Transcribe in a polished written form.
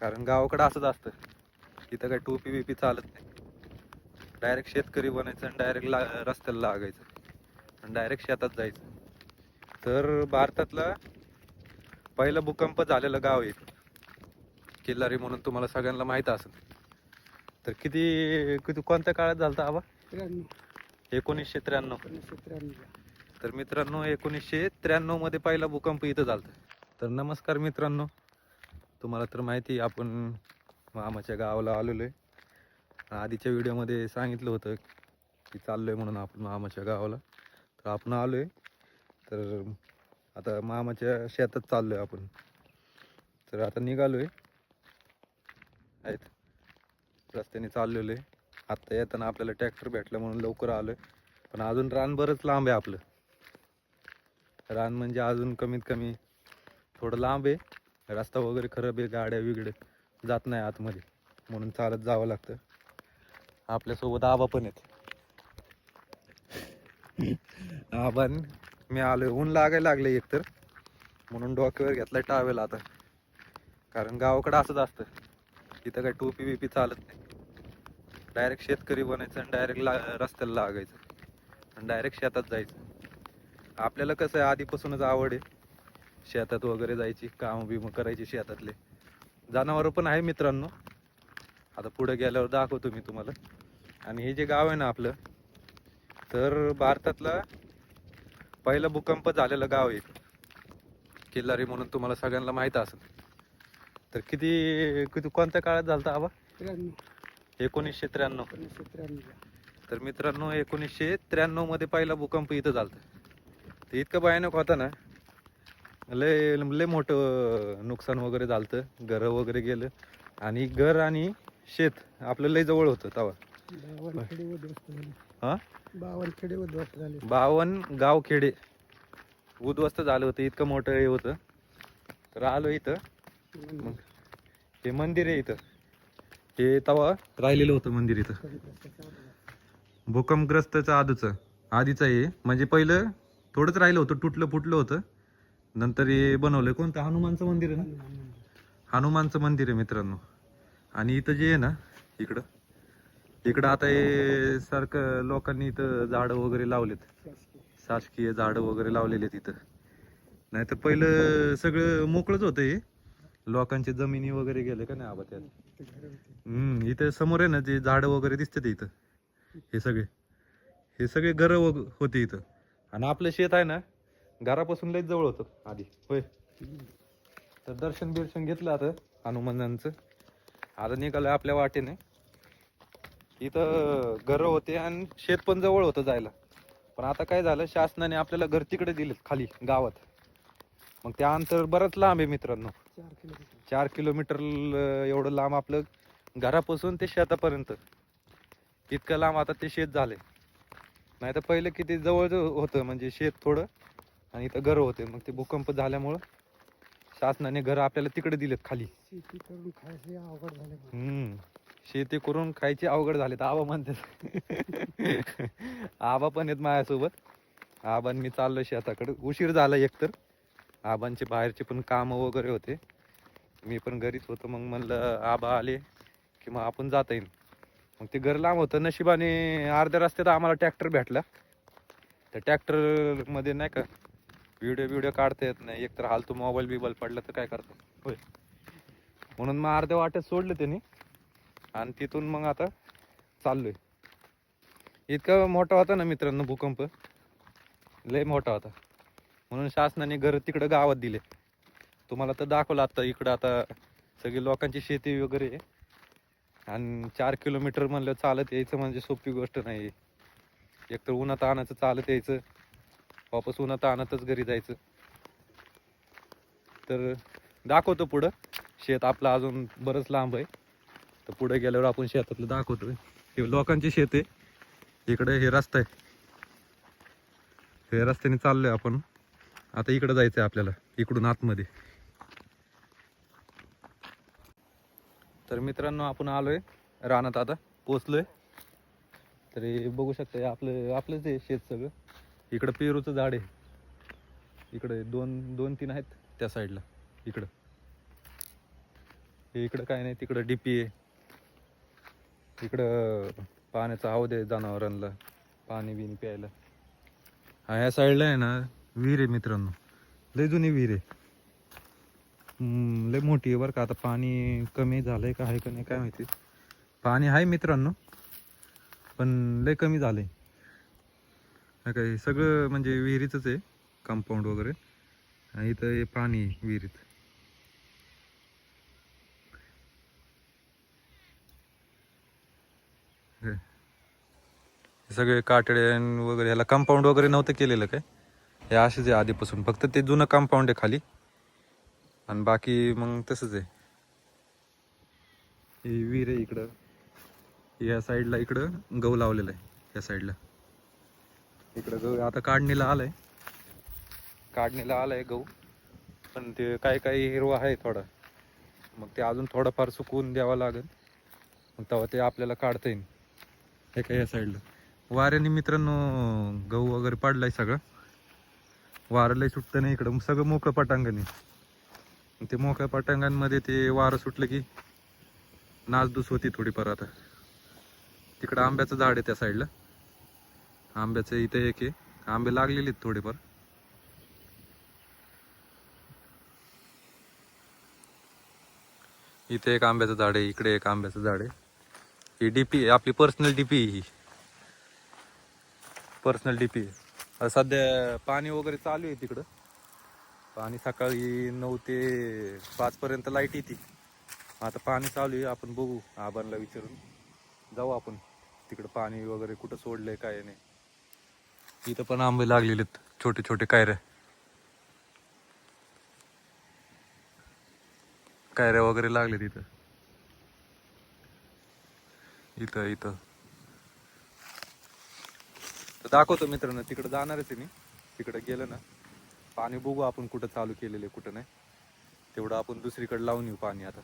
कारण गावाकडं असंच असतं, इथं काही टोपी बिपी चालत नाही. डायरेक्ट शेतकरी बनायचं आणि डायरेक्ट रस्त्याला लागायचं आणि डायरेक्ट शेतात जायचं. तर भारतातला पहिला भूकंप झालेलं गाव आहे किल्लारी म्हणून, तुम्हाला सगळ्यांना माहीत असेल. तर किती किती कोणत्या काळात झालता आबा? 1993. तर मित्रांनो 1993 मध्ये पहिला भूकंप इथं झालता. तर नमस्कार मित्रांनो, तुम्हाला तर माहिती आपण मामाच्या गावाला आलेलो आहे. आधीच्या व्हिडिओमध्ये सांगितलं होतं की चाललोय म्हणून आपण मामाच्या गावाला. तर आपण आलोय, तर आता मामाच्या शेतात चाललोय आपण. तर आता निघालोय आहेत, रस्त्याने चाललेलो आहे. आत्ता येताना आपल्याला ट्रॅक्टर भेटला म्हणून लवकर आलोय, पण अजून रान बरंच लांब आहे आपलं. रान म्हणजे अजून कमीत कमी थोडं लांब आहे. रस्ता वगैरे खराब आहे, गाड्या बिगड्या जात नाही आतमध्ये, म्हणून चालत जावं लागतं. आपल्यासोबत आबा पण आहेत. आबा मी आलोय, ऊन लागायला लागले एकतर, म्हणून डोक्यावर घेतलाय टावेल आता. कारण गावाकडं असंच असतं, इथं काही टोपी बिपी चालत नाही. डायरेक्ट शेतकरी बनायचं आणि डायरेक्ट रस्त्याला लागायचं आणि डायरेक्ट शेतात जायचं. आपल्याला कसं आहे, आधीपासूनच आवड आहे शेतात वगैरे जायची, काम बिम करायची शेतातले. जनावरं पण आहे मित्रांनो, आता पुढे गेल्यावर दाखवतो मी तुम्हाला. आणि हे जे गाव आहे ना आपलं, तर भारतातला पहिला भूकंप झालेलं गाव आहे किल्लारी म्हणून, तुम्हाला सगळ्यांना माहीत असेल. तर किती किती कोणत्या काळात झालता आबा? 1993. तर मित्रांनो 1993 मध्ये पहिला भूकंप इथं झालता. तर इतकं भयानक होता ना, लय लय मोठं नुकसान वगैरे झालतं, घरं वगैरे गेलं. आणि घर आणि शेत आपलं लय जवळ होतं तेव्हा. 52 गाव खेडे उद्ध्वस्त झालं होतं, इतकं मोठं हे होतं. तर आलो इथं, मग हे मंदिर आहे इथं, हे तेव्हा राहिलेलं होतं मंदिर इथं. भूकंपग्रस्तचं आधीचं हे, म्हणजे पहिलं थोडंच राहिलं होतं, तुटलं फुटलं होतं. नंतर हे बनवलंय. कोणतं? हनुमानचं मंदिर आहे ना, हनुमानचं मंदिर आहे मित्रांनो. आणि इथं जे आहे ना, इकडं आता हे सारखं लोकांनी इथं झाडं वगैरे लावलेत, शासकीय झाडं वगैरे लावलेले आहेत इथं. नाहीतर पहिलं सगळं मोकळंच होतं हे, लोकांचे जमिनी वगैरे गेले का नाही आबा त्यात. इथं समोर आहे ना, जे झाडं वगैरे दिसते इथं, हे सगळे घरं होते इथं. आणि आपलं शेत आहे ना, घरापासून लयच जवळ होतं आधी. होय. तर दर्शन बिर्शन घेतलं आता हनुमानांचं. आता निघालोय आपल्या वाटेने. इथं घरं होते आणि शेत पण जवळ होतं जायला. पण आता काय झालं, शासनाने आपल्याला घर तिकडे दिलेत खाली गावात. मग त्या अंतर बरंच लांब आहे मित्रांनो, 4 किलोमीटर एवढं लांब आपलं घरापासून ते शेतापर्यंत. इतकं लांब आता ते शेत झाले. नाही तर पहिलं किती जवळ होतं, म्हणजे शेत थोडं आणि इथं घरं होते. मग ते भूकंप झाल्यामुळं शासनाने घर आपल्याला तिकडे दिलेत खाली. शेती करून खायचे अवघड झाले. शेती करून खायचे अवघड झाले तर आबा म्हणतात. आबा पण आहेत माझ्यासोबत. आबान मी चाललो शेताकडे. उशीर झाला एकतर, आबांचे बाहेरचे पण कामं वगैरे होते, मी पण घरीच होतो. मग म्हणलं आबा आले की मग आपण जाता येईल. मग ते घर लांब होतं. नशिबाने अर्ध्या रस्त्यात आम्हाला ट्रॅक्टर भेटला. त्या ट्रॅक्टर मध्ये नाही का व्हिडिओ काढता येत नाही, एकतर हालतो मोबाईल बिबाईल पडला तर काय करतो. होय. म्हणून मग अर्ध्या वाटेत सोडलं त्यांनी आणि तिथून मग आता चाललोय. इतका मोठा होता ना मित्रांनो भूकंप, लय मोठा होता. म्हणून शासनाने घर तिकडं गावात दिले. तुम्हाला तर दाखवलं आता. इकडं आता सगळी लोकांची शेती वगैरे आहे. आणि 4 किलोमीटर म्हणलं चालत यायचं म्हणजे सोपी गोष्ट नाही. एकतर उन्हात आणायचं, चालत यायचं, वापस उन्हात आणतच घरी जायचं. तर दाखवतो पुढं. शेत आपलं अजून बरंच लांब आहे, तर पुढे गेल्यावर आपण शेतातलं दाखवतोय. हे लोकांची शेत आहे. इकडे हे रस्ता आहे, हे रस्त्याने चाललोय आपण. आता इकडे जायचंय आपल्याला, इकडून आतमध्ये. तर मित्रांनो आपण आलोय रानात, आता पोचलोय. तर हे बघू शकता, आपलंच आहे शेत सगळं. इकडं पेरूचं झाड आहे, इकडे दोन तीन आहेत त्या साईडला. इकडं हे इकडं काय नाही, तिकडं डीपी आहे, इकडं पाण्याचा हौद आहे जनावरांना पाणी बिनी प्यायला. हा या साईडला आहे ना विहीर आहे मित्रांनो, लय जुनी विहीर आहे. लय मोठी आहे बरं का. आता पाणी कमी झालंय का आहे का नाही काय माहिती. पाणी आहे मित्रांनो पण लय कमी झालंय. काय सगळं म्हणजे विहिरीचंच आहे, कंपाऊंड वगैरे. आणि इथं हे पाणी आहे विहिरीत. हे सगळे कातडे वगैरे, ह्याला कंपाऊंड वगैरे नव्हतं केलेलं काय, हे असेच आहे आधीपासून, फक्त ते जुनं कंपाऊंड आहे खाली आणि बाकी मग तसंच आहे. ही विहीर आहे इकडं, या साईडला इकडं गहू लावलेला आहे. या साईडला इकडं गहू आता काढणीला आलाय गहू, पण ते काही काही हिरवा आहे थोडा, मग ते अजून थोडंफार सुकवून द्यावं लागेल, मग तेव्हा ते आपल्याला काढता येईल. हे काय या साईडला वाऱ्याने मित्रांनो गहू वगैरे पडलाय सगळं, वारं लय सुटतं नाही इकडं, सगळं मोकळं पटांगण आहे. ते मोकळ्या पटांगणांमध्ये ते वारं सुटलं की नासधूस होती थोडीफार. आता तिकडं आंब्याचं झाड आहे त्या साईडला, आंब्याचं इथे एक आहे, आंबे लागलेले आहेत थोडेफार. इथे एक आंब्याचं झाड आहे, इकडे एक आंब्याचं झाड आहे. ही डीपी आहे आपली, पर्सनल डीपी आहे ही, पर्सनल डीपी आहे. सध्या पाणी वगैरे चालू आहे तिकडं, पाणी सकाळी 9 ते 5 पर्यंत लाईट येते. आता पाणी चालू आहे, आपण बघू आबांना विचारून जाऊ आपण तिकडं, पाणी वगैरे कुठं सोडलंय काय नाही. इथं पण आंबे लागलेले आहेत, छोटे छोटे कायऱ्या वगैरे लागले तिथं. इथं इथं तर दाखवतो मित्रांनो, तिकडे जाणारच आहे मी. तिकडे गेलं ना पाणी बघू आपण कुठं चालू केलेलं आहे कुठं नाही, तेवढं आपण दुसरीकडे लावून येऊ पाणी आता.